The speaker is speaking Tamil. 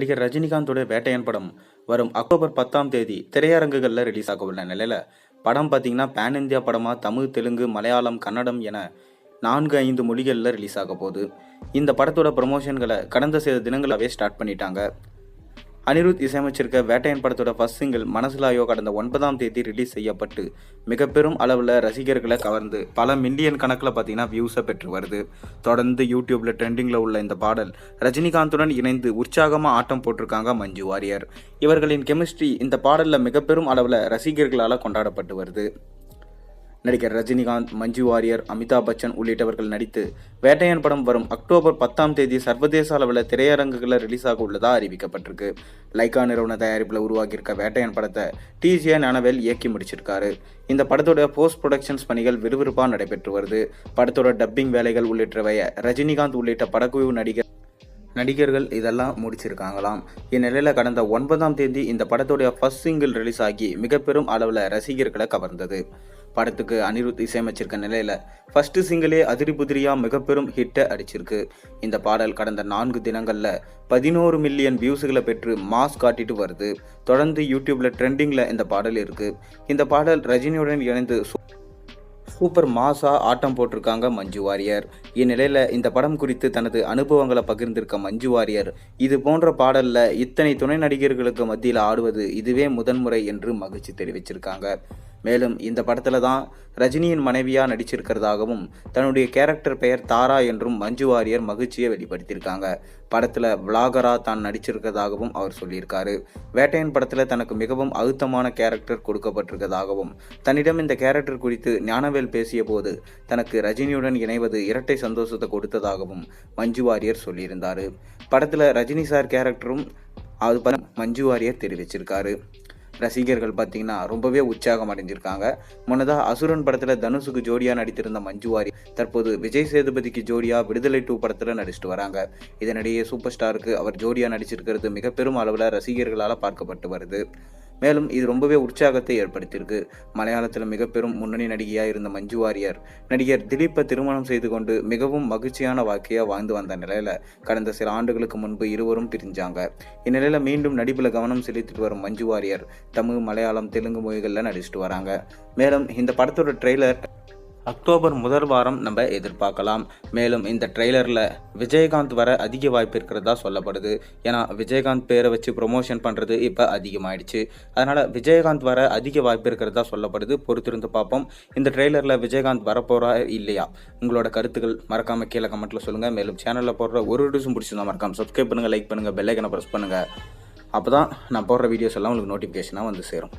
நடிகர் ரஜினிகாந்தோட வேட்டையன் படம் வரும் அக்டோபர் 10ஆம் தேதி திரையரங்குகளில் ரிலீஸ் ஆக உள்ள நிலையில் படம் பார்த்தீங்கன்னா பேன் இந்தியா படமாக தமிழ், தெலுங்கு, மலையாளம், கன்னடம் என 4-5 மொழிகளில் ரிலீஸ் ஆக போகுது. இந்த படத்தோட ப்ரமோஷன்களை கடந்த சில தினங்களாகவே ஸ்டார்ட் பண்ணிட்டாங்க. அனிருத் இசையமைச்சிருக்க வேட்டையன் படத்தோட ஃபர்ஸ்ட் சிங்கிள் மனசுலாயோ கடந்த 9ஆம் தேதி ரிலீஸ் செய்யப்பட்டு மிக பெரும் அளவில் ரசிகர்களை கவர்ந்து பல மில்லியன் கணக்கில் பார்த்தீங்கன்னா வியூஸை பெற்று வருது. தொடர்ந்து யூடியூப்ல ட்ரெண்டிங்கில் உள்ள இந்த பாடல் ரஜினிகாந்துடன் இணைந்து உற்சாகமாக ஆட்டம் போட்டிருக்காங்க மஞ்சு வாரியர். இவர்களின் கெமிஸ்ட்ரி இந்த பாடலில் மிக பெரும் அளவில் ரசிகர்களால் கொண்டாடப்பட்டு வருது. நடிகர் ரஜினிகாந்த், மஞ்சு வாரியர், அமிதாப் பச்சன் உள்ளிட்டவர்கள் நடித்து வேட்டையன் படம் வரும் அக்டோபர் 10ஆம் தேதி சர்வதேச அளவில் திரையரங்குகளில் ரிலீஸ் ஆக உள்ளதாக அறிவிக்கப்பட்டிருக்கு. லைகா நிறுவன தயாரிப்பில் உருவாகியிருக்க வேட்டையன் படத்தை TGA ஞானவேல் இயக்கி முடிச்சிருக்காரு. இந்த படத்தோட போஸ்ட் ப்ரொடக்ஷன்ஸ் பணிகள் விறுவிறுப்பாக நடைபெற்று வருது. படத்தோட டப்பிங் வேலைகள் உள்ளிட்டவைய ரஜினிகாந்த் உள்ளிட்ட படக்குழு நடிகர்கள் இதெல்லாம் முடிச்சிருக்காங்களாம். இந்நிலையில் கடந்த 9ஆம் தேதி இந்த படத்தோடைய ஃபர்ஸ்ட் சிங்கிள் ரிலீஸ் ஆகி மிக பெரும் அளவில் ரசிகர்களை கவர்ந்தது. படத்துக்கு அனிருத் இசையமைச்சிருக்க நிலையில் ஃபர்ஸ்ட் சிங்கிளே அதிரிபுதிரியா மிக பெரும் ஹிட்டை அடிச்சிருக்கு. இந்த பாடல் கடந்த 4 தினங்களில் 11 மில்லியன் வியூஸுகளை பெற்று மாஸ் காட்டிட்டு வருது. தொடர்ந்து யூடியூப்ல ட்ரெண்டிங்கில் இந்த பாடல் இருக்கு. இந்த பாடல் ரஜினியுடன் இணைந்து சூப்பர் மாஸா ஆட்டம் போட்டிருக்காங்க மஞ்சு வாரியர். இந்நிலையில் இந்த படம் குறித்து தனது அனுபவங்களை பகிர்ந்திருக்க மஞ்சு வாரியர், இது போன்ற பாடலில் இத்தனை துணை நடிகர்களுக்கு மத்தியில் ஆடுவது இதுவே முதன்முறை என்று மகிழ்ச்சி தெரிவிச்சிருக்காங்க. மேலும் இந்த படத்தில் தான் ரஜினியின் மனைவியாக நடிச்சிருக்கிறதாகவும் தன்னுடைய கேரக்டர் பெயர் தாரா என்றும் மஞ்சு வாரியர் மகிழ்ச்சியை வெளிப்படுத்தியிருக்காங்க. படத்தில் விளாகரா தான் நடிச்சிருக்கிறதாகவும் அவர் சொல்லியிருக்காரு. வேட்டையன் படத்தில் தனக்கு மிகவும் அழுத்தமான கேரக்டர் கொடுக்கப்பட்டிருக்கிறதாகவும் தன்னிடம் இந்த கேரக்டர் குறித்து ஞானவேல் பேசிய போது தனக்கு ரஜினியுடன் இணைவது இரட்டை சந்தோஷத்தை கொடுத்ததாகவும் மஞ்சு வாரியர் சொல்லியிருந்தார். படத்தில் ரஜினி சார் கேரக்டரும் அது மஞ்சு வாரியர் தெரிவிச்சிருக்காரு. ரசிகர்கள் பார்த்தீங்கன்னா ரொம்பவே உற்சாகம் அடைஞ்சிருக்காங்க. முன்னதாக அசுரன் படத்தில் தனுஷுக்கு ஜோடியாக நடித்திருந்த மஞ்சு வாரியர் தற்போது விஜய் சேதுபதிக்கு ஜோடியாக விடுதலை 2 படத்தில் நடிச்சிட்டு வராங்க. இதனிடையே சூப்பர் ஸ்டாருக்கு அவர் ஜோடியாக நடிச்சிருக்கிறது மிக பெரும் அளவில் ரசிகர்களால் பார்க்கப்பட்டு வருது. மேலும் இது ரொம்பவே உற்சாகத்தை ஏற்படுத்தியிருக்கு. மலையாளத்தில் மிக பெரும் முன்னணி நடிகையாக இருந்த மஞ்சு வாரியர் நடிகர் திலீப்பை திருமணம் செய்து கொண்டு மிகவும் மகிழ்ச்சியான வாழ்க்கையாக வாழ்ந்து வந்த நிலையில் கடந்த சில ஆண்டுகளுக்கு முன்பு இருவரும் பிரிஞ்சாங்க. இந்நிலையில் மீண்டும் நடிப்பில் கவனம் செலுத்திட்டு வரும் மஞ்சு வாரியர் தமிழ், மலையாளம், தெலுங்கு மொழிகளில் நடிச்சிட்டு வராங்க. மேலும் இந்த படத்தோட ட்ரெய்லர் அக்டோபர் முதல் வாரம் நம்ம எதிர்பார்க்கலாம். மேலும் இந்த ட்ரெய்லரில் விஜயகாந்த் வர அதிக வாய்ப்பு இருக்கிறதா சொல்லப்படுது. ஏன்னா விஜயகாந்த் பேரை வச்சு ப்ரொமோஷன் பண்ணுறது இப்போ அதிகமாகிடுச்சு. அதனால் விஜயகாந்த் வர அதிக வாய்ப்பு இருக்கிறதா சொல்லப்படுது. பொறுத்திருந்து பார்ப்போம். இந்த ட்ரெய்லரில் விஜயகாந்த் வரப்போகிறா இல்லையா? உங்களோட கருத்துக்கள் மறக்காமல் கீழே கமெண்ட்டில் சொல்லுங்கள். மேலும் சேனலில் போடுற ஒரு வீடியோஸும் பிடிச்சிருந்தா மறக்காமல் சப்ஸ்கிரைப் பண்ணுங்கள், லைக் பண்ணுங்கள், பெல் ஐக்கனை ப்ரெஸ் பண்ணுங்கள். அப்போ தான் நான் போடுற வீடியோஸ் எல்லாம் உங்களுக்கு நோட்டிஃபிகேஷனாக வந்து சேரும்.